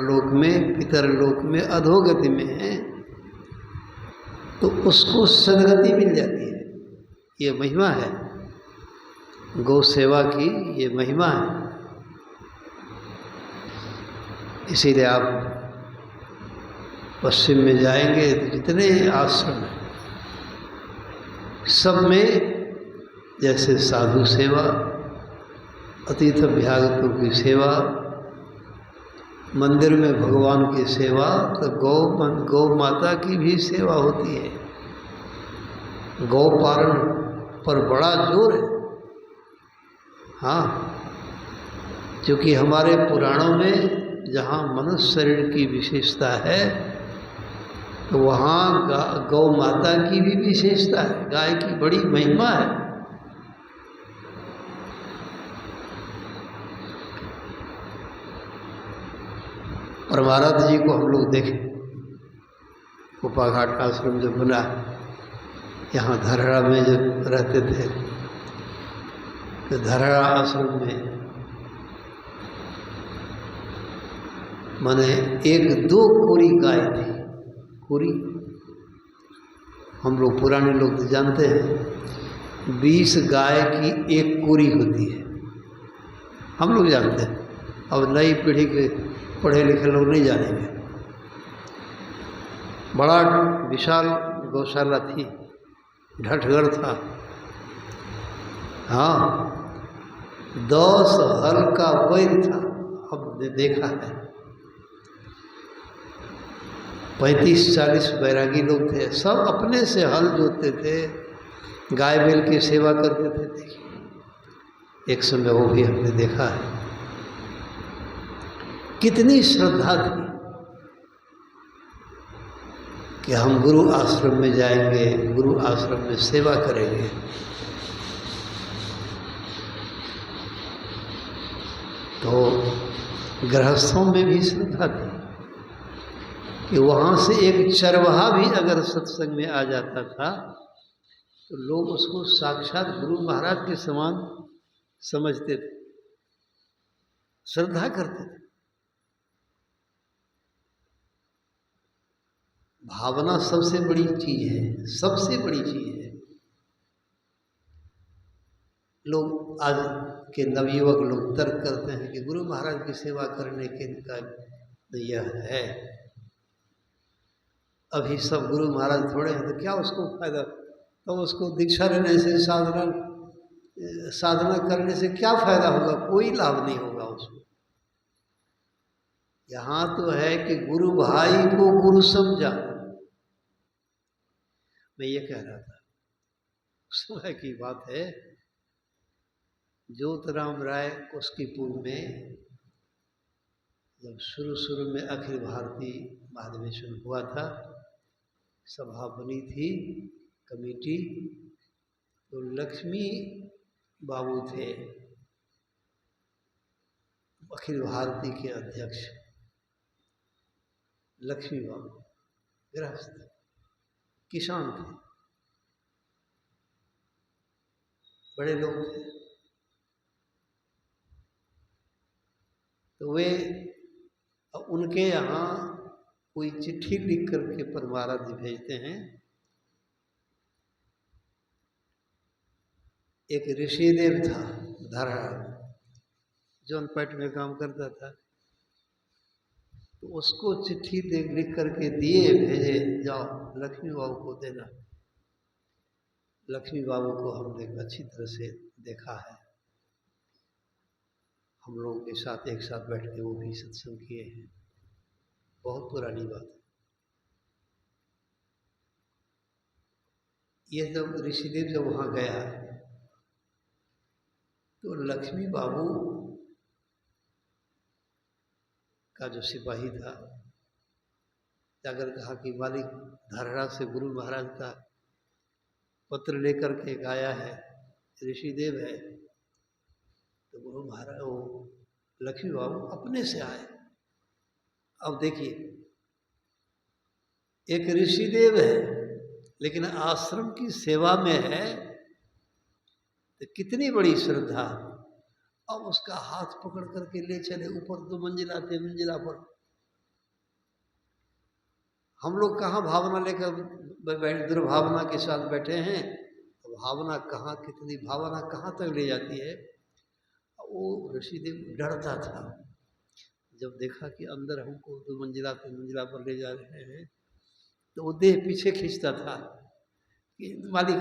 लोक में, पितर लोक में, अधोगति में है, तो उसको सदगति मिल जाती है। ये महिमा है गौ सेवा की, ये महिमा है। इसीलिए आप पश्चिम में जाएंगे तो जितने आश्रम हैं सब में जैसे साधु सेवा, अतीत अभ्यागतों की सेवा, मंदिर में भगवान की सेवा, तो गौ माता की भी सेवा होती है। गौ पालन पर बड़ा जोर है। हाँ, क्योंकि हमारे पुराणों में जहाँ मनुष्य शरीर की विशेषता है तो वहाँ गौ माता की भी विशेषता है। गाय की बड़ी महिमा है। परमानंद जी को हम लोग देखें, कुपाघाट आश्रम जो बना यहाँ धरहरा में जब रहते थे तो धरहरा आश्रम में माने 1-2 कोरी गाय थी। कोरी हम लोग पुराने लोग तो जानते हैं 20 गाय की 1 कोरी होती है, हम लोग जानते हैं। अब नई पीढ़ी के पढ़े लिखे लोग नहीं जानेंगे। बड़ा विशाल गौशाला थी, ढठगढ़ था। हाँ, 10 हल का बैल था। अब देखा है 35-40 बैरागी लोग थे, सब अपने से हल जोतते थे, गाय बैल की सेवा करते थे। देखिए एक समय वो भी हमने देखा है। कितनी श्रद्धा थी कि हम गुरु आश्रम में जाएंगे, गुरु आश्रम में सेवा करेंगे। तो गृहस्थों में भी श्रद्धा थी कि वहाँ से एक चरवाहा भी अगर सत्संग में आ जाता था तो लोग उसको साक्षात गुरु महाराज के समान समझते थे, श्रद्धा करते थे। भावना सबसे बड़ी चीज है, सबसे बड़ी चीज है। लोग आज के नवयुवक लोग तर्क करते हैं कि गुरु महाराज की सेवा करने के इनका यह है, अभी सब गुरु महाराज थोड़े हैं तो क्या उसको फायदा, तो उसको दीक्षा लेने से, साधना करने से क्या फायदा होगा? कोई लाभ नहीं होगा उसको। यहाँ तो है कि गुरु भाई को गुरु समझा। मैं ये कह रहा था, समय की बात है, ज्योतिराम राय कोस्कीपुर में जब शुरू में अखिल भारतीय महाधिवेशन हुआ था, सभा बनी थी, कमेटी, तो लक्ष्मी बाबू थे अखिल भारतीय के अध्यक्ष। लक्ष्मी बाबू गृहस्थ किसान थे, बड़े लोग थे। तो वे उनके यहाँ कोई चिट्ठी लिख करके परमाराध्य जी भेजते हैं। एक ऋषिदेव था धरहरा, जौनपट में काम करता था, तो उसको चिट्ठी लिख करके दिए, भेजे, जाओ लक्ष्मी बाबू को देना। लक्ष्मी बाबू को हमने अच्छी तरह से देखा है, हम लोगों के साथ एक साथ बैठ के वो भी सत्संग किए हैं। बहुत पुरानी बात है। ये जब ऋषिदेव जब वहाँ गया तो लक्ष्मी बाबू का जो सिपाही था जाकर कहा कि मालिक धरहरा से गुरु महाराज का पत्र लेकर के आया है, ऋषिदेव है। तो गुरु महाराज वो लक्ष्मी बाबू अपने से आए। अब देखिए, एक ऋषिदेव है लेकिन आश्रम की सेवा में है, तो कितनी बड़ी श्रद्धा। अब उसका हाथ पकड़ करके ले चले ऊपर 2 मंजिला 3 मंजिला पर, हम लोग कहाँ भावना लेकर दुर्भावना के साथ बैठे हैं, तो भावना कहाँ, कितनी भावना कहाँ तक ले जाती है। वो ऋषिदेव डरता था, जब देखा कि अंदर हमको 2 मंजिला 3 मंजिला पर ले जा रहे हैं, तो वो देह पीछे खींचता था कि मालिक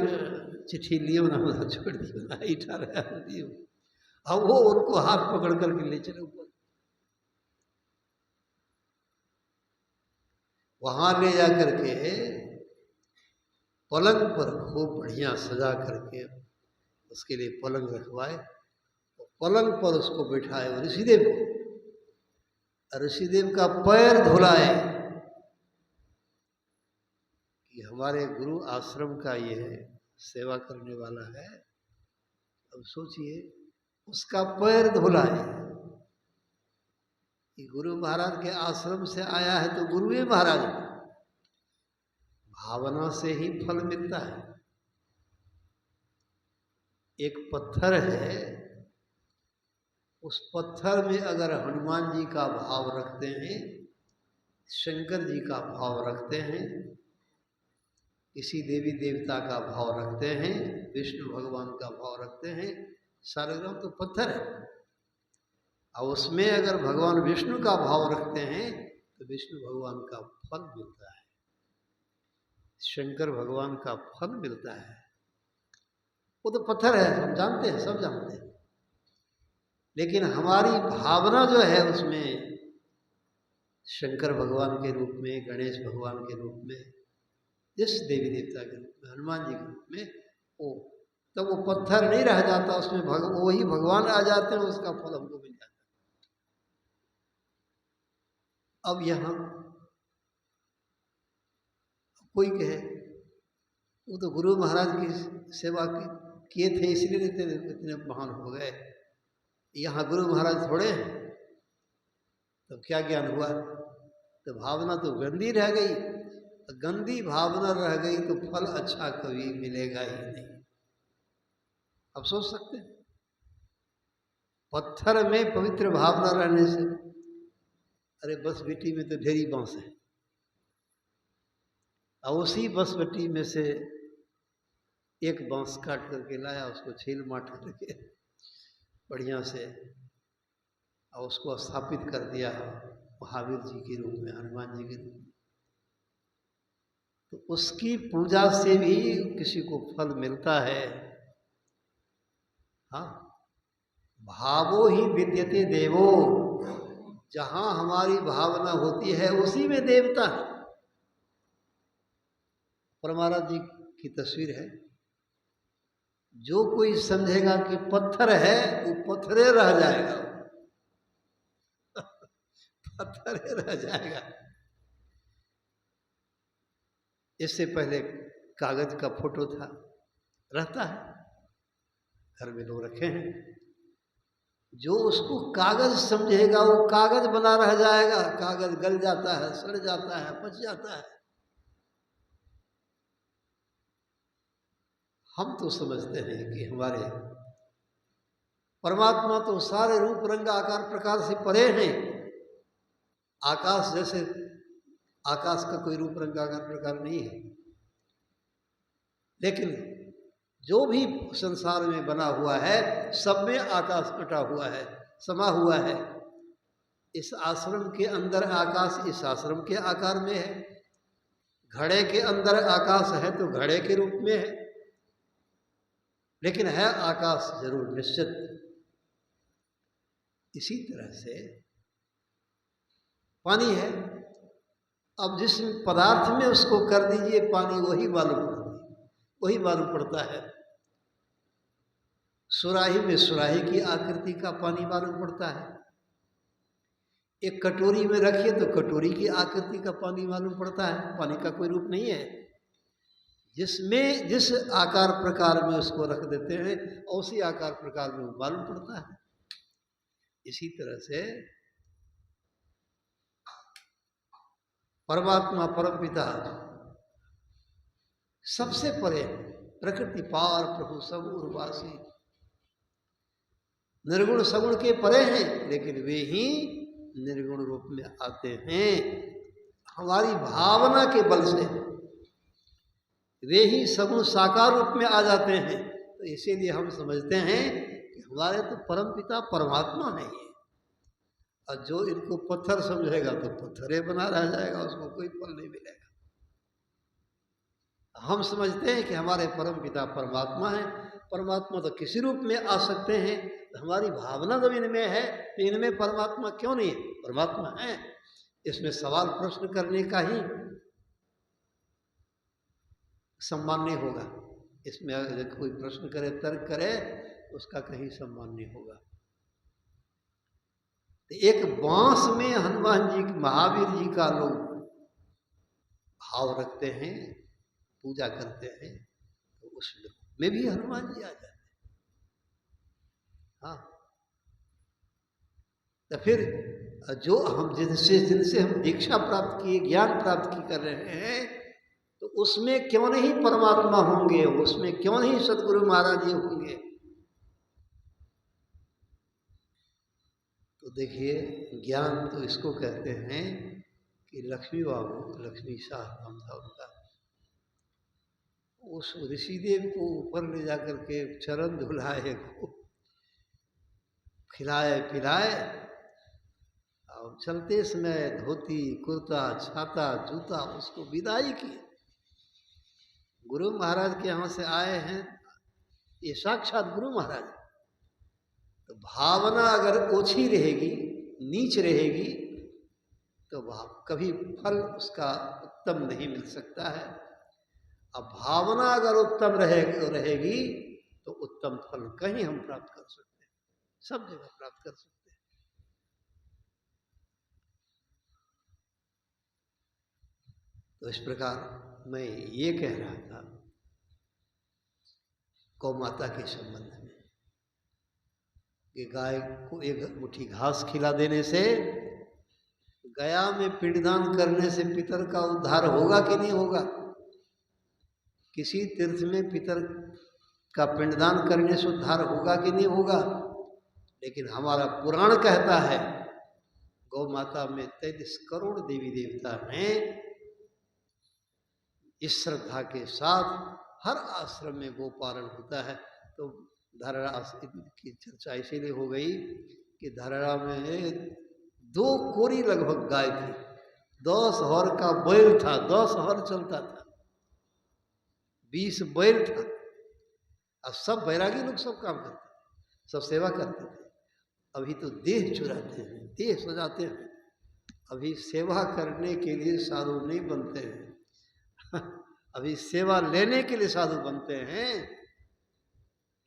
चिट्ठी लियो ना, उधर छोड़ दियो ना, इठा रहा दियो। अब वो उनको हाथ पकड़ करके ले चले ऊपर। वहां ले जा करके पलंग पर खूब बढ़िया सजा करके उसके लिए पलंग रखवाए, तो पलंग पर उसको बैठाए ऋषिदेव को। ऋषिदेव का पैर धुलाए कि हमारे गुरु आश्रम का ये है, सेवा करने वाला है। अब सोचिए, उसका पैर धुलाए कि गुरु महाराज के आश्रम से आया है तो गुरुए महाराज, भावना से ही फल मिलता है। एक पत्थर है, उस पत्थर में अगर हनुमान जी का भाव रखते हैं, शंकर जी का भाव रखते हैं, किसी देवी देवता का भाव रखते हैं, विष्णु भगवान का भाव रखते हैं, सालग्राम तो पत्थर है, और उसमें अगर भगवान विष्णु का भाव रखते हैं तो विष्णु भगवान का फल मिलता है, शंकर भगवान का फल मिलता है। वो तो पत्थर है, हम जानते हैं, सब जानते हैं, लेकिन हमारी भावना जो है उसमें शंकर भगवान के रूप में, गणेश भगवान के रूप में, जिस देवी देवता के रूप में, हनुमान जी के रूप में, वो तब वो पत्थर नहीं रह जाता, उसमें वही भगवान आ जाते हैं, उसका फल हमको मिल जाता है। अब यहाँ कोई कहे वो तो गुरु महाराज की सेवा किए थे इसलिए इतने महान हो गए, यहाँ गुरु महाराज थोड़े हैं, तो क्या ज्ञान हुआ? तो भावना तो गंदी रह गई, गंदी भावना रह गई तो फल अच्छा कभी मिलेगा ही नहीं। अब सोच सकते हैं, पत्थर में पवित्र भावना रहने से, अरे बस बेटी में तो ढेरी बांस है, और उसी बस बेटी में से एक बांस काट करके लाया, उसको छील माट करके बढ़िया से, और उसको स्थापित कर दिया महावीर जी के रूप में, हनुमान जी के रूप में, तो उसकी पूजा से भी किसी को फल मिलता है। हाँ, भावो ही विद्यते देवो, जहां हमारी भावना होती है उसी में देवता है। परमाराज जी की तस्वीर है, जो कोई समझेगा कि पत्थर है वो पत्थरे रह जाएगा, पत्थरे रह जाएगा। इससे पहले कागज का फोटो था, रहता है, घर में लोग रखे हैं, जो उसको कागज समझेगा वो कागज बना रह जाएगा, कागज गल जाता है, सड़ जाता है, पच जाता है। हम तो समझते हैं कि हमारे परमात्मा तो सारे रूप रंग आकार प्रकार से परे हैं। आकाश जैसे, आकाश का कोई रूप रंग आकार प्रकार नहीं है, लेकिन जो भी संसार में बना हुआ है सब में आकाश कटा हुआ है, समा हुआ है। इस आश्रम के अंदर आकाश इस आश्रम के आकार में है, घड़े के अंदर आकाश है तो घड़े के रूप में है, लेकिन है आकाश जरूर निश्चित। इसी तरह से पानी है, अब जिस पदार्थ में उसको कर दीजिए पानी वही मालूम पड़ता है। सुराही में सुराही की आकृति का पानी मालूम पड़ता है, एक कटोरी में रखिए तो कटोरी की आकृति का पानी मालूम पड़ता है। पानी का कोई रूप नहीं है, जिसमें जिस आकार प्रकार में उसको रख देते हैं उसी आकार प्रकार में मालूम पड़ता है। इसी तरह से परमात्मा परमपिता सबसे परे, प्रकृति पार प्रभु सब उर्वासी, निर्गुण सगुण के परे हैं, लेकिन वे ही निर्गुण रूप में आते हैं। हमारी भावना के बल से वे ही सगुण साकार रूप में आ जाते हैं। तो इसीलिए हम समझते हैं कि हमारे तो परम पिता परमात्मा नहीं है, और जो इनको पत्थर समझेगा तो पत्थरे बना रह जाएगा, उसको कोई फल नहीं मिलेगा। हम समझते हैं कि हमारे परम पिता परमात्मा है। परमात्मा तो किसी रूप में आ सकते हैं, तो हमारी भावना जब इनमें है तो इनमें परमात्मा क्यों नहीं है? परमात्मा है। इसमें सवाल प्रश्न करने का ही सम्मान नहीं होगा। इसमें अगर कोई प्रश्न करे, तर्क करे, उसका कहीं सम्मान नहीं होगा। तो एक बांस में हनुमान जी, महावीर जी का लोग भाव रखते हैं, पूजा करते हैं, तो उसमें भी हनुमान जी आ जाते हैं। हाँ, तो फिर जो हम जिनसे हम दीक्षा प्राप्त किए, ज्ञान प्राप्त की कर रहे हैं, तो उसमें क्यों नहीं परमात्मा होंगे? उसमें क्यों नहीं सदगुरु महाराज जी होंगे? तो देखिए, ज्ञान तो इसको कहते हैं कि लक्ष्मी बाबू, लक्ष्मी शाह नाम था उनका, उस ऋषिदेव को ऊपर ले जाकर के चरण धुलाए, को खिलाए पिलाए, और चलते समय धोती कुर्ता छाता जूता उसको विदाई किए। गुरु महाराज के यहाँ से आए हैं, ये साक्षात गुरु महाराज। तो भावना अगर ओछी रहेगी, नीच रहेगी, तो कभी फल उसका उत्तम नहीं मिल सकता है। अब भावना अगर उत्तम रहेगी तो उत्तम फल कहीं हम प्राप्त कर सकते हैं, सब जगह प्राप्त कर सकते हैं। तो इस प्रकार मैं ये कह रहा था गौ माता के संबंध में कि गाय को एक मुट्ठी घास खिला देने से, गया में पिंडदान करने से पितर का उद्धार होगा कि नहीं होगा? किसी तीर्थ में पितर का पिंडदान करने से उद्धार होगा कि नहीं होगा? लेकिन हमारा पुराण कहता है गौ माता में 33 करोड़ देवी देवता हैं। इस श्रद्धा के साथ हर आश्रम में गोपालन होता है। तो धरड़ा की चर्चा इसीलिए हो गई कि धरड़ा में 2 कोरी लगभग गाय थी, 10 हर का बैल था, 10 हर चलता था, 20 बैल था, और सब बैरागी लोग सब काम करते थे, सब सेवा करते थे। अभी तो देह चुराते हैं, देह सजाते हैं। अभी सेवा करने के लिए साधु नहीं बनते हैं, अभी सेवा लेने के लिए साधु बनते हैं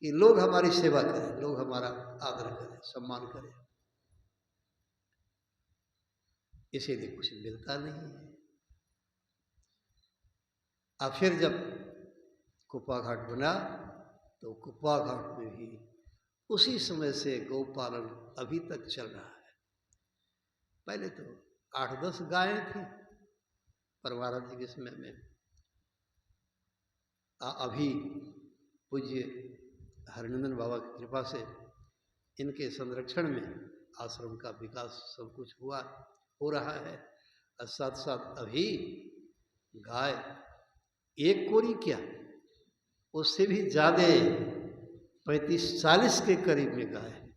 कि लोग हमारी सेवा करें, लोग हमारा आदर करें, सम्मान करें। इसीलिए कुछ मिलता नहीं है। अब फिर जब कुप्पा घाट बना, तो कुप्पा घाट में भी उसी समय से गौपालन अभी तक चल रहा है। पहले तो 8-10 गायें थी परमानंद जी के समय में। अभी पूज्य हरिनंदन बाबा की कृपा से इनके संरक्षण में आश्रम का विकास सब कुछ हो रहा है। और साथ साथ अभी गाय एक कोरी क्या, उससे भी ज़्यादा 35-40 के करीब में गाय है।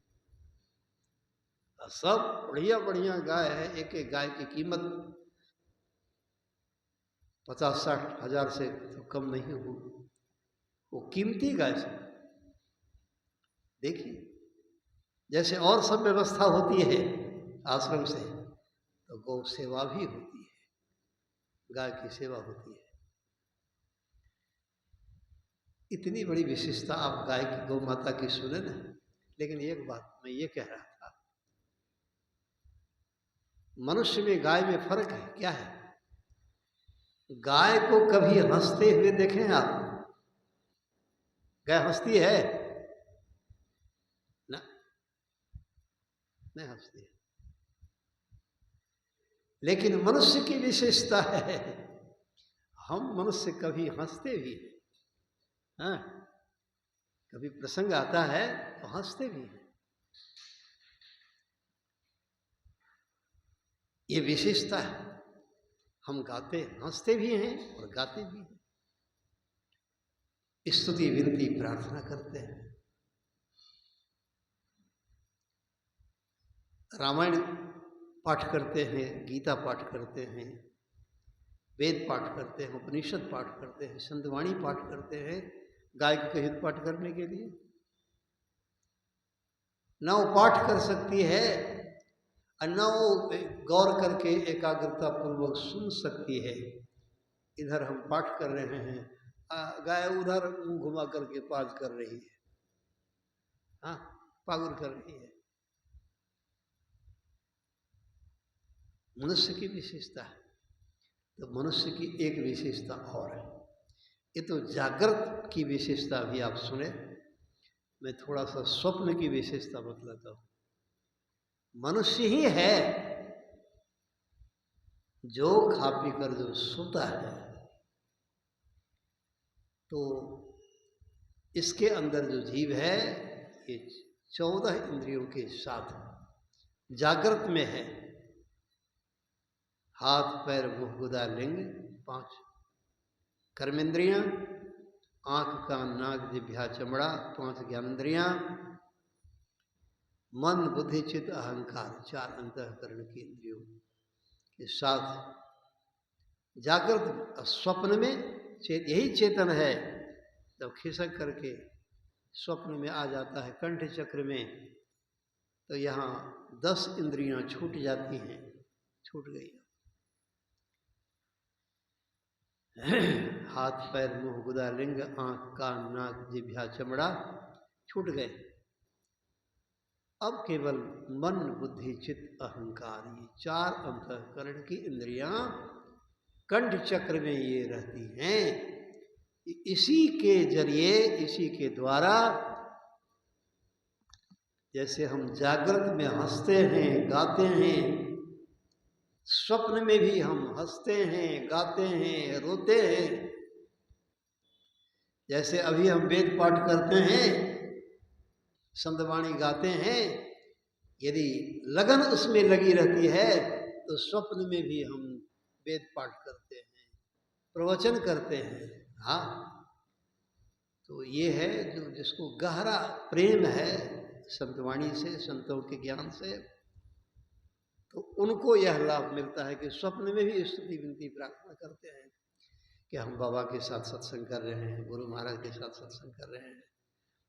सब बढ़िया बढ़िया गाय है। एक एक गाय की कीमत 50-60 हज़ार से तो कम नहीं हो। वो कीमती गाय से देखिए, जैसे और सब व्यवस्था होती है आश्रम से, तो गौ सेवा भी होती है, गाय की सेवा होती है। इतनी बड़ी विशेषता आप गाय की, गौ माता की सुने ना। लेकिन एक बात मैं ये कह रहा था, मनुष्य में गाय में फर्क है। क्या है? गाय को कभी हंसते हुए देखें आप? गाय हंसती है ना? नहीं हंसती है। लेकिन मनुष्य की विशेषता है, हम मनुष्य कभी हंसते भी हैं। हाँ, कभी प्रसंग आता है तो हंसते भी हैं। ये विशेषता है। हम गाते हंसते भी हैं और गाते भी हैं, स्तुति विनती प्रार्थना करते हैं। रामायण पाठ करते हैं, गीता पाठ करते हैं, वेद पाठ करते हैं, उपनिषद पाठ करते हैं, संतवाणी पाठ करते हैं, गाय के हित पाठ करने के लिए। न वो पाठ कर सकती है और न वो गौर करके एकाग्रता पूर्वक सुन सकती है। इधर हम पाठ कर रहे हैं, गाय उधर मुंह घुमा करके पाज कर रही है, हाँ, पागुर कर रही है। मनुष्य की विशेषता है। तो मनुष्य की एक विशेषता और है, ये तो जागृत की विशेषता भी आप सुने। मैं थोड़ा सा स्वप्न की विशेषता बतलाता हूं। मनुष्य ही है जो खा पी कर जो सोता है, तो इसके अंदर जो जीव है ये 14 इंद्रियों के साथ जागृत में है। हाथ पैर मुंह गुदा लिंग 5 कर्मेंद्रियां, आंख कान नाक जिह्वा चमड़ा 5 ज्ञानेंद्रियां, मन बुद्धि चित्त अहंकार 4 अंतःकरण की इंद्रियों के साथ जागृत। स्वप्न में यही चेतन है, जब खिसक करके स्वप्न में आ जाता है कंठ चक्र में, तो यहाँ 10 इंद्रियां छूट जाती हैं, छूट गई। हाथ पैर मुंह गुदा लिंग, आंख कान नाक जिह्वा चमड़ा छूट गए। अब केवल मन बुद्धि चित्त अहंकार, ये 4 अंतःकरण की इंद्रियां कंठ चक्र में ये रहती हैं। इसी के जरिए, इसी के द्वारा, जैसे हम जागृत में हंसते हैं गाते हैं, स्वप्न में भी हम हंसते हैं गाते हैं रोते हैं। जैसे अभी हम वेद पाठ करते हैं, संतवाणी गाते हैं, यदि लगन उसमें लगी रहती है तो स्वप्न में भी हम वेद पाठ करते हैं, प्रवचन करते हैं। हाँ, तो ये है जो जिसको गहरा प्रेम है संतवाणी से, संतों के ज्ञान से, तो उनको यह लाभ मिलता है कि स्वप्न में भी स्तुति विनती प्रार्थना करते हैं कि हम बाबा के साथ सत्संग कर रहे हैं, गुरु महाराज के साथ सत्संग कर रहे हैं।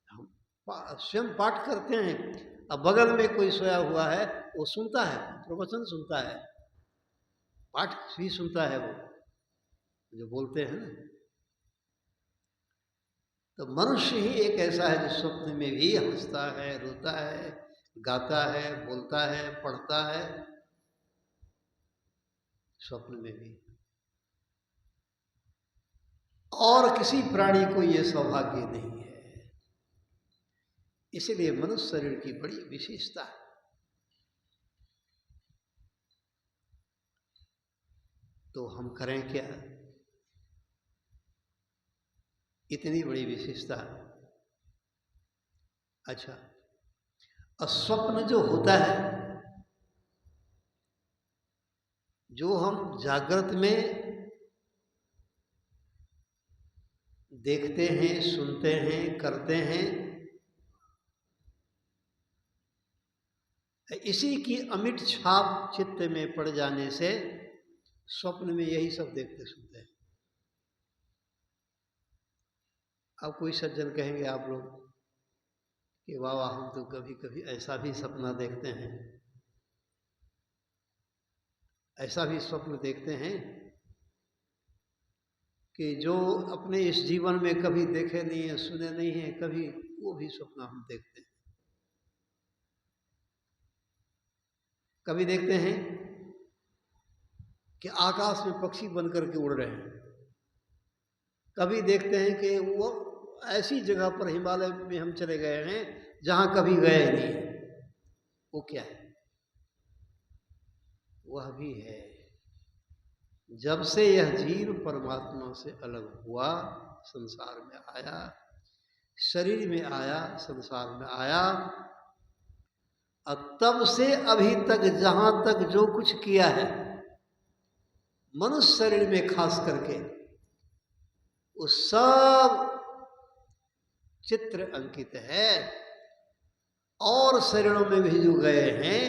हम स्वयं पाठ करते हैं, अब बगल में कोई सोया हुआ है वो सुनता है, प्रवचन सुनता है, पाठ भी सुनता है, वो जो बोलते हैं ना। तो मनुष्य ही एक ऐसा है जो स्वप्न में भी हंसता है, रोता है, गाता है, बोलता है, पढ़ता है, स्वप्न में भी। और किसी प्राणी को यह सौभाग्य नहीं है। इसलिए मनुष्य शरीर की बड़ी विशेषता है। तो हम करें क्या? इतनी बड़ी विशेषता। अच्छा, स्वप्न जो होता है, जो हम जागृत में देखते हैं, सुनते हैं, करते हैं, इसी की अमिट छाप चित्त में पड़ जाने से स्वप्न में यही सब देखते सुनते हैं। अब कोई सज्जन कहेंगे आप लोग कि वाह वाह, हम तो कभी कभी ऐसा भी सपना देखते हैं, ऐसा भी स्वप्न देखते हैं कि जो अपने इस जीवन में कभी देखे नहीं है, सुने नहीं है कभी, वो भी स्वप्न हम देखते हैं। कभी देखते हैं कि आकाश में पक्षी बनकर के उड़ रहे हैं, कभी देखते हैं कि वो ऐसी जगह पर हिमालय में हम चले गए हैं जहां कभी गए नहीं। वो क्या है? वह भी है, जब से यह जीव परमात्मा से अलग हुआ, संसार में आया, शरीर में आया, संसार में आया, और तब से अभी तक जहां तक जो कुछ किया है, मनुष्य शरीर में खास करके वो सब चित्र अंकित है, और शरीरों में भी जो गए हैं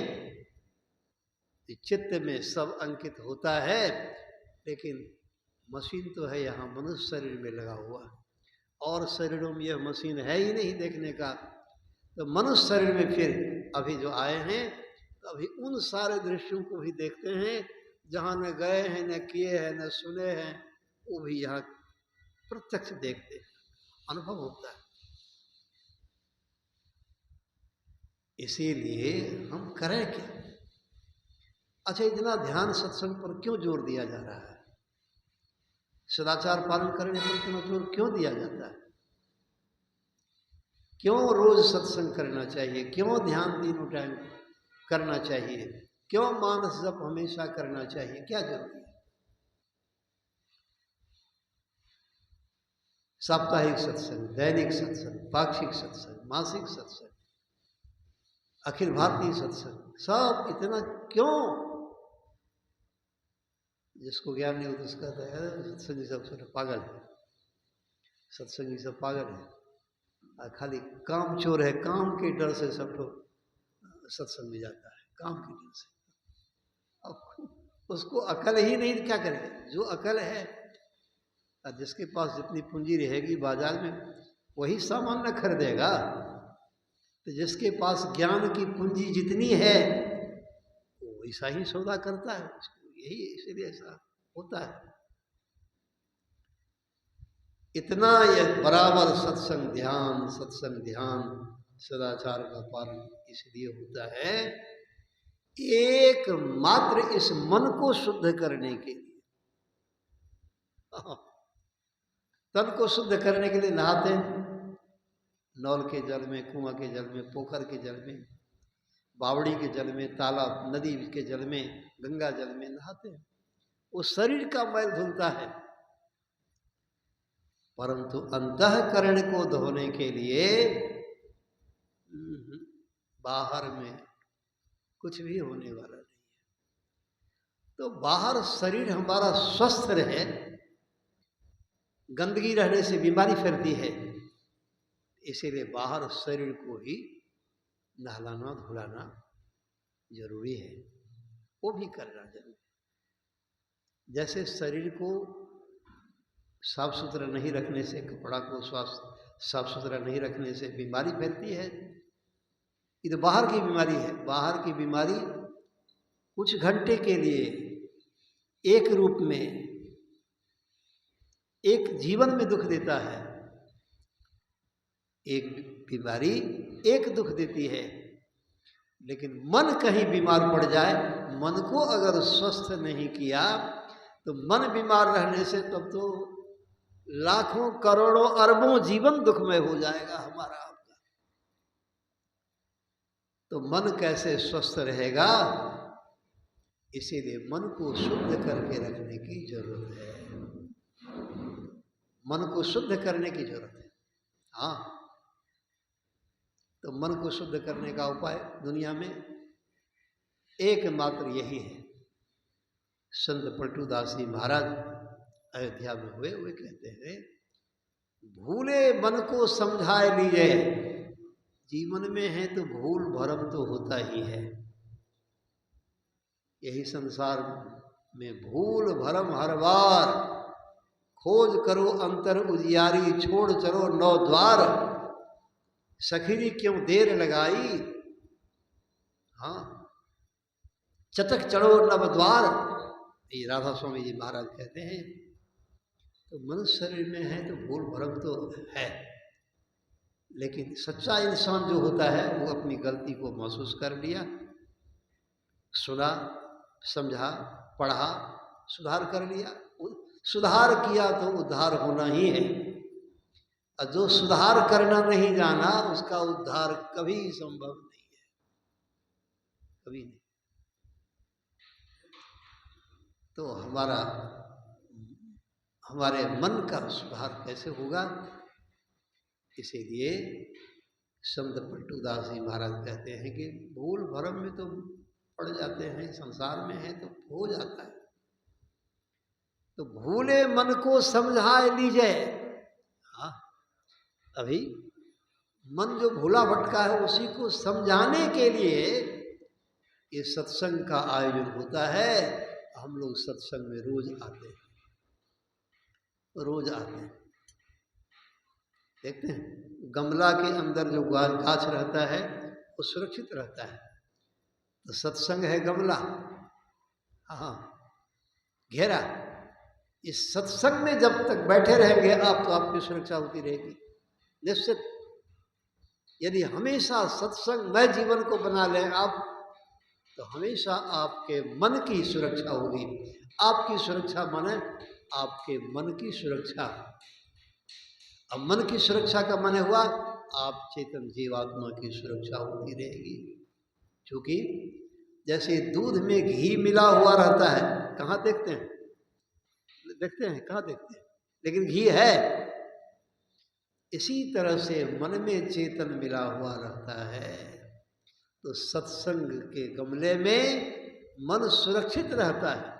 चित्त में सब अंकित होता है, लेकिन मशीन तो है यहाँ मनुष्य शरीर में लगा हुआ, और शरीरों में यह मशीन है ही नहीं देखने का। तो मनुष्य शरीर में फिर अभी जो आए हैं तो अभी उन सारे दृश्यों को भी देखते हैं जहाँ न गए हैं, न किए हैं, न सुने हैं, वो भी यहाँ प्रत्यक्ष देखते हैं, अनुभव होता है। इसीलिए हम करें क्या? अच्छा, इतना ध्यान सत्संग पर क्यों जोर दिया जा रहा है? सदाचार पालन करने पर इतना जोर क्यों दिया जाता है? क्यों रोज सत्संग करना चाहिए? क्यों ध्यान तीनों टाइम करना चाहिए? क्यों मानस जप हमेशा करना चाहिए? क्या जरूरी है? साप्ताहिक सत्संग, दैनिक सत्संग, पाक्षिक सत्संग, मासिक सत्संग, अखिल भारतीय सत्संग, सब इतना क्यों? जिसको ज्ञान नहीं होता उसका सत्संगी सब पागल है, सत्संगी सब पागल है, खाली काम चोर है, काम के डर से सब लोग सत्संग में जाता है, काम के डर से। अब उसको अकल ही नहीं, क्या करेगा? जो अकल है, जिसके पास जितनी पूंजी रहेगी बाजार में वही सामान न खरीदेगा, तो जिसके पास ज्ञान की पूंजी जितनी है वो ऐसा ही सौदा करता है, यही इसलिए ऐसा होता है। इतना यह बराबर सत्संग ध्यान सदाचार का पालन इसलिए होता है एकमात्र इस मन को शुद्ध करने के लिए। तन को शुद्ध करने के लिए नहाते हैं, नौल के जल में, कुआं के जल में, पोखर के जल में, बावड़ी के जल में, तालाब नदी के जल में, गंगा जल में नहाते हैं, वो शरीर का मैल धुलता है। परंतु अंतःकरण को धोने के लिए बाहर में कुछ भी होने वाला नहीं है। तो बाहर शरीर हमारा स्वस्थ रहे, गंदगी रहने से बीमारी फैलती है, इसीलिए बाहर शरीर को ही नहलाना धुलाना जरूरी है, वो भी करना जरूरी है। जैसे शरीर को साफ सुथरा नहीं रखने से, कपड़ा को साफ सुथरा नहीं रखने से बीमारी फैलती है, ये तो बाहर की बीमारी है। बाहर की बीमारी कुछ घंटे के लिए एक रूप में एक जीवन में दुख देता है, एक बीमारी एक दुख देती है, लेकिन मन कहीं बीमार पड़ जाए, मन को अगर स्वस्थ नहीं किया तो मन बीमार रहने से तब तो लाखों करोड़ों अरबों जीवन दुखमय हो जाएगा हमारा आपका। तो मन कैसे स्वस्थ रहेगा? इसीलिए मन को शुद्ध करके रखने की जरूरत है, मन को शुद्ध करने की जरूरत है। हाँ, तो मन को शुद्ध करने का उपाय दुनिया में एकमात्र यही है। संत पलटूदास जी महाराज अयोध्या में हुए कहते हैं, भूले मन को समझाए लीजिए, जीवन में है तो भूल भरम तो होता ही है। यही संसार में भूल भरम हर बार, खोज करो अंतर उजियारी, छोड़ चलो नौ द्वार, सखीरी क्यों देर लगाई, हाँ चटक चढ़ो नव द्वार, ये राधा स्वामी जी महाराज कहते हैं। तो मनुष्य शरीर में है तो भूल भरम तो है, लेकिन सच्चा इंसान जो होता है वो अपनी गलती को महसूस कर लिया, सुना, समझा, पढ़ा, सुधार कर लिया, सुधार किया तो उद्धार होना ही है। और जो सुधार करना नहीं जाना उसका उद्धार कभी संभव नहीं है, कभी नहीं। तो हमारे मन का सुधार कैसे होगा? इसीलिए संत पलटूदास जी महाराज कहते हैं कि भूल भरम में तो पड़ जाते हैं, संसार में है तो हो जाता है, तो भूले मन को समझा लीजिए। हाँ, अभी मन जो भूला भटका है उसी को समझाने के लिए ये सत्संग का आयोजन होता है। हम लोग सत्संग में रोज आते हैं, रोज आते हैं। देखते हैं गमला के अंदर जो गाछ रहता है वो सुरक्षित रहता है, तो सत्संग है गमला, हाँ घेरा। इस सत्संग में जब तक बैठे रहेंगे आप तो आपकी सुरक्षा होती रहेगी निश्चित। यदि हमेशा सत्संगमय जीवन को बना लें आप, तो हमेशा आपके मन की सुरक्षा होगी। आपकी सुरक्षा माने आपके मन की सुरक्षा। अब मन की सुरक्षा का माने हुआ आप चेतन जीवात्मा की सुरक्षा होती रहेगी। क्योंकि जैसे दूध में घी मिला हुआ रहता है, कहाँ देखते हैं, देखते हैं कहाँ देखते हैं, लेकिन घी है। इसी तरह से मन में चेतन मिला हुआ रहता है। तो सत्संग के गमले में मन सुरक्षित रहता है।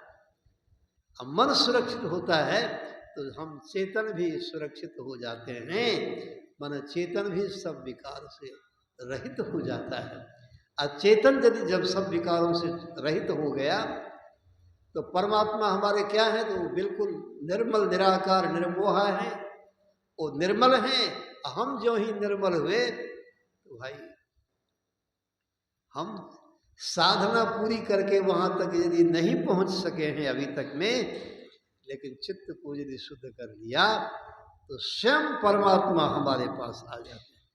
अब मन सुरक्षित होता है तो हम चेतन भी सुरक्षित हो जाते हैं। मन चेतन भी सब विकार से रहित हो जाता है। अचेतन यदि जब सब विकारों से रहित हो गया तो परमात्मा हमारे क्या है, तो बिल्कुल निर्मल निराकार निर्मोह है, वो निर्मल हैं। हम जो ही निर्मल हुए तो भाई हम साधना पूरी करके वहां तक यदि नहीं पहुंच सके हैं अभी तक में, लेकिन चित्त को यदि शुद्ध कर लिया तो स्वयं परमात्मा हमारे पास आ जाते हैं।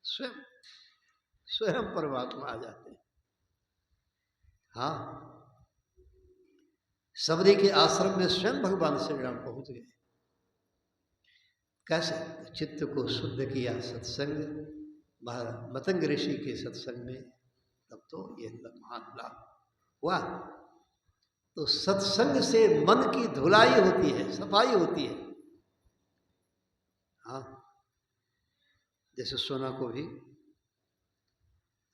स्वयं स्वयं परमात्मा आ जाते हैं। हाँ, सबरी के आश्रम में स्वयं भगवान श्री राम पहुंच गए। कैसे? चित्त को शुद्ध किया सत्संग, मतंग ऋषि के सत्संग में, तब तो ये महान लाभ हुआ। तो सत्संग से मन की धुलाई होती है, सफाई होती है। हाँ, जैसे सोना को भी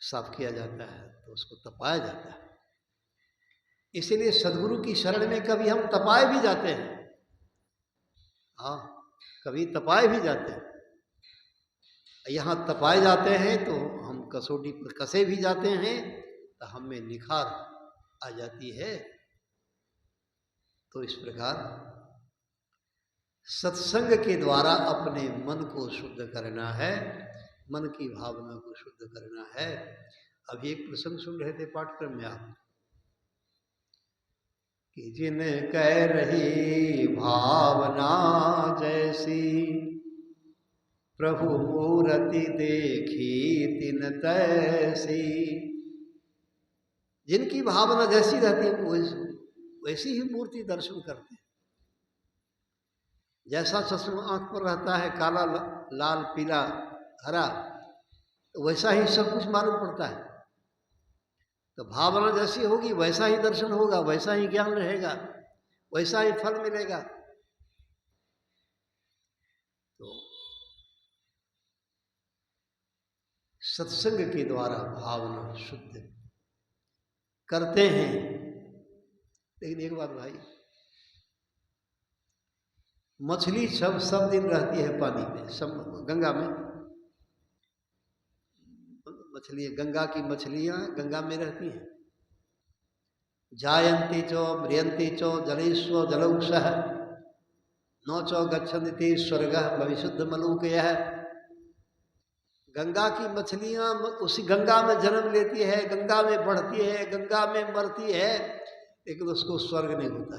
साफ किया जाता है तो उसको तपाया जाता है। इसीलिए सदगुरु की शरण में कभी हम तपाए भी जाते हैं। हाँ, कभी तपाए भी जाते हैं। यहाँ तपाए जाते हैं तो हम कसौटी पर कसे भी जाते हैं तो हम में निखार आ जाती है। तो इस प्रकार सत्संग के द्वारा अपने मन को शुद्ध करना है, मन की भावना को शुद्ध करना है। अभी एक प्रसंग सुन रहे थे पाठक्रम में आप कि जिन कह रही भावना जैसी, प्रभु मूर्ति देखी तिन तैसी। जिनकी भावना जैसी रहती है वैसी ही मूर्ति दर्शन करते हैं। जैसा चश्मा आंख पर रहता है, काला लाल पीला हरा, तो वैसा ही सब कुछ मालूम पड़ता है। तो भावना जैसी होगी वैसा ही दर्शन होगा, वैसा ही ज्ञान रहेगा, वैसा ही फल मिलेगा। तो सत्संग के द्वारा भावना शुद्ध करते हैं। लेकिन एक बात भाई, मछली सब दिन रहती है पानी में, सब गंगा में मछली, गंगा की मछलियां गंगा में रहती हैं। जायन्ति चो म्रियन्ति चो जलेश्व जलौषः, नौचो गच्छन्ति स्वर्गः भविशुद्ध मलूकयः। गंगा की मछलियां उसी गंगा में जन्म लेती है, गंगा में बढ़ती है, गंगा में मरती है, लेकिन उसको स्वर्ग नहीं होता।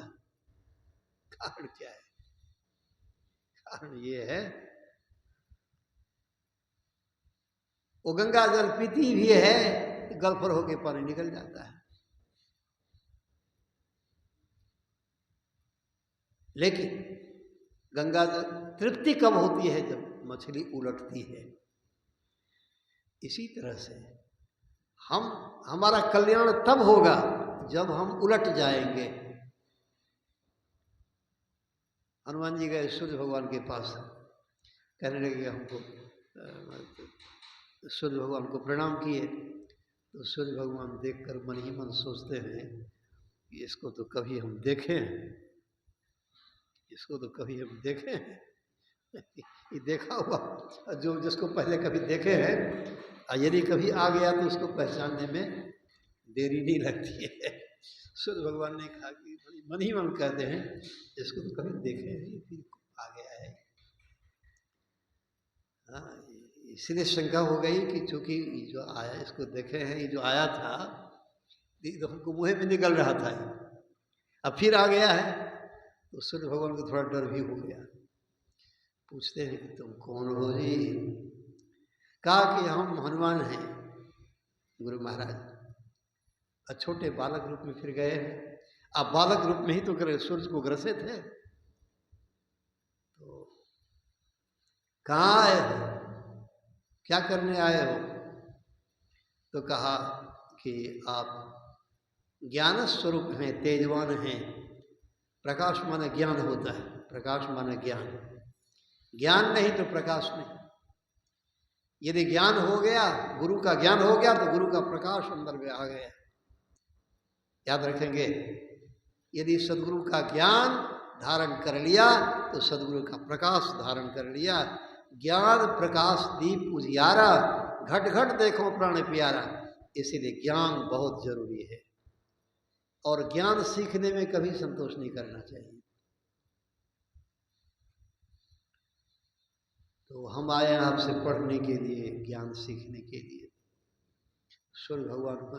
कारण क्या है? कारण ये है वो गंगा जल पीती भी है, गल्फर होके पानी निकल जाता है। लेकिन गंगा जल तृप्ति कब होती है? जब मछली उलटती है। इसी तरह से हमारा कल्याण तब होगा जब हम उलट जाएंगे। हनुमान जी गए सूर्य भगवान के पास, कहने लगे हमको, सूर्य भगवान को प्रणाम किए। तो सूर्य भगवान देखकर मन ही मन सोचते हैं कि इसको तो कभी हम देखें इसको तो कभी हम देखे हैं ये देखा हुआ जो जिसको पहले कभी देखे हैं और यदि कभी आ गया तो उसको पहचानने में देरी नहीं लगती है। सूर्य भगवान ने कहा कि बड़ी मन ही मन कहते हैं इसको तो कभी देखे हैं फिर आ गया है। हाँ, इसलिए शंका हो गई कि चूंकि जो आया इसको देखे हैं, ये जो आया था तो हमको मुँह में निकल रहा था ये, अब फिर आ गया है तो सूर्य भगवान को थोड़ा डर भी हो गया। पूछते हैं कि तुम कौन हो जी? कहा कि हम हनुमान हैं गुरु महाराज। और छोटे बालक रूप में फिर गए हैं। आप बालक रूप में ही तो सूर्य को ग्रसे थे, तो कहाँ आए हो, क्या करने आए हो? तो कहा कि आप ज्ञान स्वरूप हैं, तेजवान हैं। प्रकाश माने ज्ञान होता है, प्रकाश माने ज्ञान, ज्ञान नहीं तो प्रकाश नहीं। यदि ज्ञान हो गया, गुरु का ज्ञान हो गया तो गुरु का प्रकाश अंदर में आ गया। याद रखेंगे, यदि सदगुरु का ज्ञान धारण कर लिया तो सदगुरु का प्रकाश धारण कर लिया। ज्ञान प्रकाश दीप उजियारा, घट घट देखो प्राण प्यारा। इसीलिए ज्ञान बहुत जरूरी है और ज्ञान सीखने में कभी संतोष नहीं करना चाहिए। तो हम आए हैं आपसे पढ़ने के लिए, ज्ञान सीखने के लिए। सूर्य भगवान को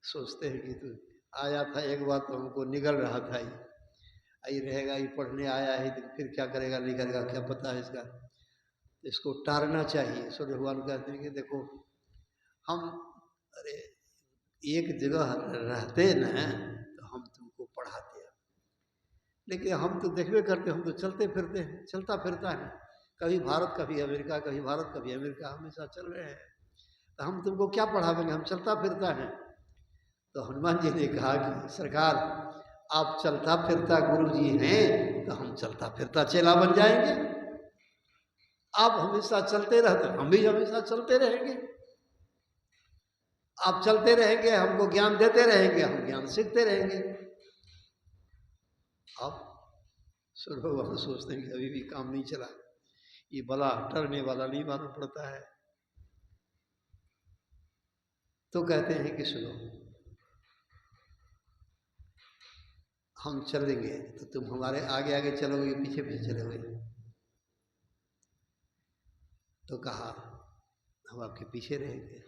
सोचते हैं कि तू आया था एक बार तो हमको निगल रहा था, ये रहेगा, ये पढ़ने आया है तो फिर क्या करेगा नहीं करेगा क्या पता है इसका, इसको टारना चाहिए। सूर्य भगवान कहते हैं कि देखो हम अरे एक जगह रहते न तो हम तुमको पढ़ाते हैं, लेकिन हम तो देखबे करते, हम तो चलते फिरते हैं, चलता फिरता है, कभी भारत कभी अमेरिका, कभी भारत कभी अमेरिका, हमेशा चल रहे हैं, तो हम तुमको क्या पढ़ावेंगे, हम चलता फिरता है। तो हनुमान जी ने कहा कि सरकार आप चलता फिरता गुरु जी हैं तो हम चलता फिरता चेला बन जाएंगे। आप हमेशा चलते रहते, हम भी हमेशा चलते रहेंगे। आप चलते रहेंगे, हमको ज्ञान देते रहेंगे, हम ज्ञान सीखते रहेंगे। अब सूर्य भगवान सोचते हैं कि अभी भी काम नहीं चला, ये बड़ा डरने वाला नहीं मालूम पड़ता है। तो कहते हैं कि सुनो, हम चलेंगे तो तुम हमारे आगे आगे चलोगे, पीछे पीछे चलोगे? तो कहा हम आपके पीछे रहेंगे।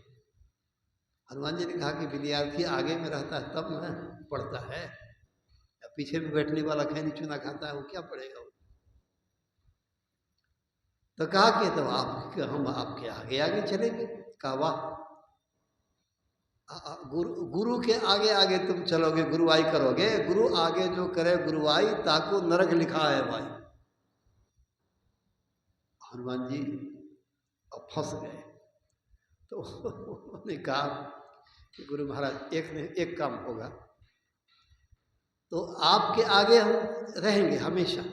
हनुमान जी ने कहा कि विद्यार्थी आगे में रहता है तब न पढ़ता है, या पीछे में बैठने वाला खैनी चुना खाता है वो क्या पढ़ेगा? तो कहा कि तो आप हम आपके आगे आगे चलेंगे। कहा वाह, गुरु के आगे आगे तुम चलोगे, गुरुवाई करोगे, गुरु आगे जो करे गुरुवाई ताको नरक लिखा है भाई। हनुमान जी अब फंस गए। तो उन्होंने कहा कि गुरु महाराज एक काम होगा, तो आपके आगे हम रहेंगे हमेशा,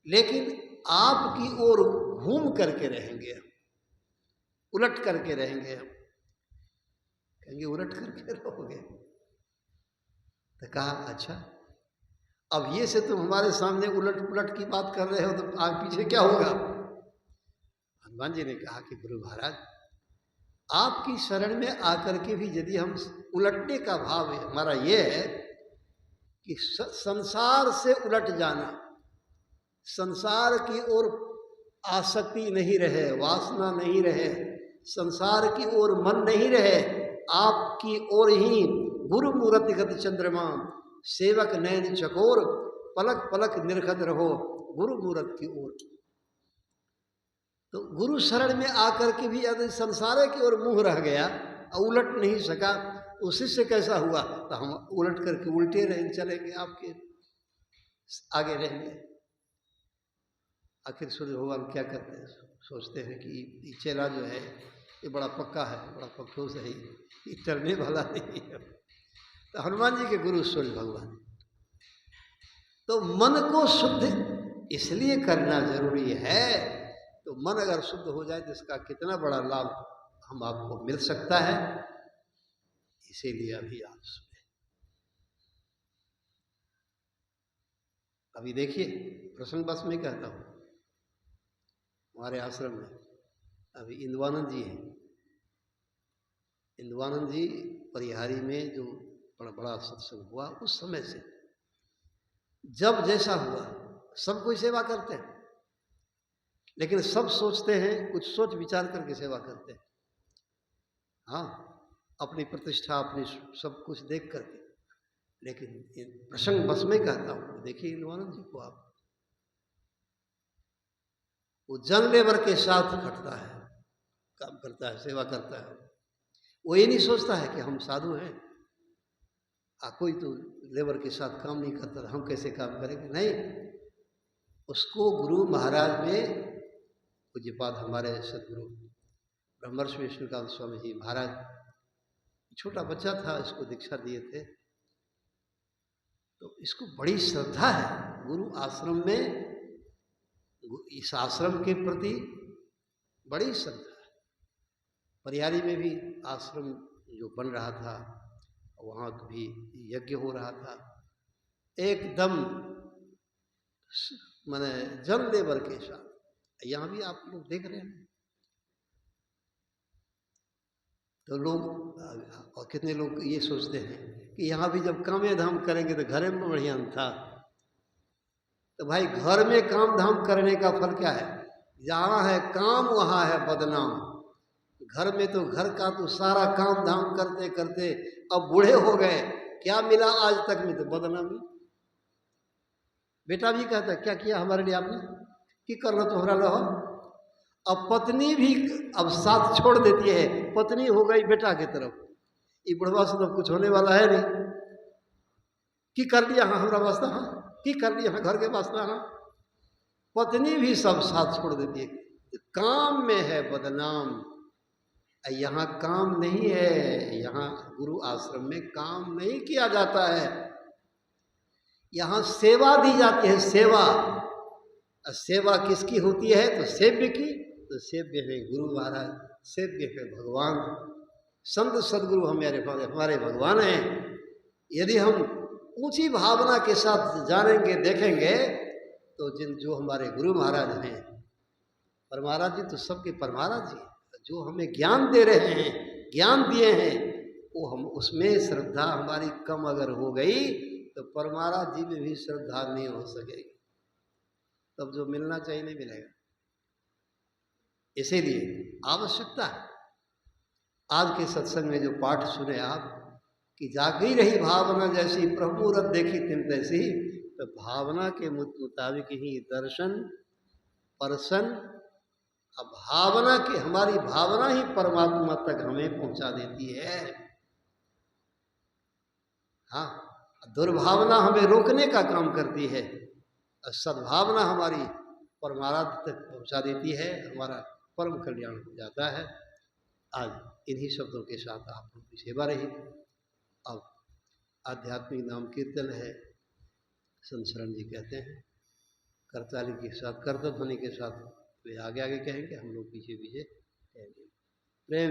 लेकिन आपकी ओर घूम करके रहेंगे हम, उलट करके रहेंगे हम। कहेंगे उलट करके रहोगे? तो कहा अच्छा, अब ये से तुम हमारे सामने उलट पुलट की बात कर रहे हो तो आगे पीछे क्या होगा? हनुमान जी ने कहा कि गुरु महाराज आपकी शरण में आकर के भी यदि हम उलटने का भाव है हमारा ये है कि संसार से उलट जाना, संसार की ओर आसक्ति नहीं रहे, वासना नहीं रहे, संसार की ओर मन नहीं रहे, आपकी ओर ही गुरु मूर्तिगत चंद्रमा, सेवक नयन चकोर, पलक पलक निरखत रहो गुरु मूर्त की ओर। तो गुरु शरण में आकर के भी यदि संसार की ओर मुंह रह गया और उलट नहीं सका, उसी से कैसा हुआ? तो हम उलट करके उल्टे रहे चलेंगे, आपके आगे रहेंगे। आखिर सूर्य भगवान क्या करते हैं? सोचते हैं कि चेला जो है ये बड़ा पक्का है, बड़ा पक्खोस है, ये डरने वाला नहीं है। तो हनुमान जी के गुरु सूर्य भगवान। तो मन को शुद्ध इसलिए करना जरूरी है, तो मन अगर शुद्ध हो जाए तो इसका कितना बड़ा लाभ हम आपको मिल सकता है। इसीलिए अभी आप सुने। अभी देखिए, प्रसंग बस में कहता हूँ, हमारे आश्रम में अभी इंदुआनंद जी हैं। इंदुआनंद जी परिहारी में जो बड़ा बड़ा सत्संग हुआ, उस समय से जब जैसा हुआ सब कोई सेवा करते हैं, लेकिन सब सोचते हैं, कुछ सोच विचार करके सेवा करते हैं। हाँ, अपनी प्रतिष्ठा, अपनी सब कुछ देख करके। लेकिन प्रसंग बस में कहता हूँ, देखिए इंदुआनंद जी को आप, वो जन लेबर के साथ खटता है, काम करता है, सेवा करता है। वो ये नहीं सोचता है कि हम साधु हैं, कोई तो लेबर के साथ काम नहीं करता, हम कैसे काम करेंगे। नहीं, उसको गुरु महाराज में पूज्यपाद हमारे सदगुरु ब्रह्मर्षि विष्णुकांत स्वामी जी महाराज, छोटा बच्चा था, इसको दीक्षा दिए थे। तो इसको बड़ी श्रद्धा है गुरु आश्रम में, इस आश्रम के प्रति बड़ी श्रद्धा है। परियारी में भी आश्रम जो बन रहा था, वहाँ भी यज्ञ हो रहा था, एकदम माने जन लेबर के साथ। यहाँ भी आप लोग देख रहे हैं, तो लोग और कितने लोग ये सोचते हैं कि यहाँ भी जब काम धाम करेंगे तो घर में बढ़िया था। तो भाई, घर में काम धाम करने का फल क्या है? जहाँ है काम वहाँ है बदनाम। घर में तो घर का तो सारा काम धाम करते करते अब बूढ़े हो गए, क्या मिला आज तक में? तो बदनामी। बेटा भी कहता है, क्या किया हमारे लिए आपने, कि कर लो तुम्हारा लो। अब पत्नी भी अब साथ छोड़ देती है, पत्नी हो गई बेटा की तरफ। ये बुढ़वा से तो कुछ होने वाला है नहीं, कि कर लिया हाँ हमारा वास्ता, हाँ कि कर लिया हाँ घर के वास्ता, हाँ। पत्नी भी सब साथ छोड़ देती है, काम में है बदनाम। यहाँ काम नहीं है, यहाँ गुरु आश्रम में काम नहीं किया जाता है, यहाँ सेवा दी जाती है। सेवा, सेवा किसकी होती है? तो सेव्य की। तो सेव्य है गुरु महाराज, सेव्य है भगवान, संत सदगुरु हमारे भगवान हैं। यदि हम ऊंची भावना के साथ जानेंगे, देखेंगे, तो जो हमारे गुरु महाराज हैं, परमाराज जी तो सबके परमाराज जी, जो हमें ज्ञान दे रहे हैं, ज्ञान दिए हैं, वो हम उसमें श्रद्धा हमारी कम अगर हो गई तो परमाराज जी में भी श्रद्धा नहीं हो सकेगी, तब जो मिलना चाहिए नहीं मिलेगा। इसीलिए आवश्यकता है, आज के सत्संग में जो पाठ सुने आप, कि जागी रही भावना जैसी प्रभु रत देखी तिन तैसी, तो भावना के मुताबिक ही दर्शन परसन, अब भावना की, हमारी भावना ही परमात्मा तक हमें पहुंचा देती है। हाँ, दुर्भावना हमें रोकने का काम करती है, सद्भावना हमारी परमाराध्य तक पहुंचा देती है, हमारा परम कल्याण हो जाता है। आज इन्हीं शब्दों के साथ आप लोगों की सेवा रही। अब आध्यात्मिक नाम कीर्तन है, संत शरण जी कहते हैं, करताली के साथ, करता ध्वनि के साथ वे आगे आगे कहेंगे, हम लोग पीछे पीछे कहेंगे।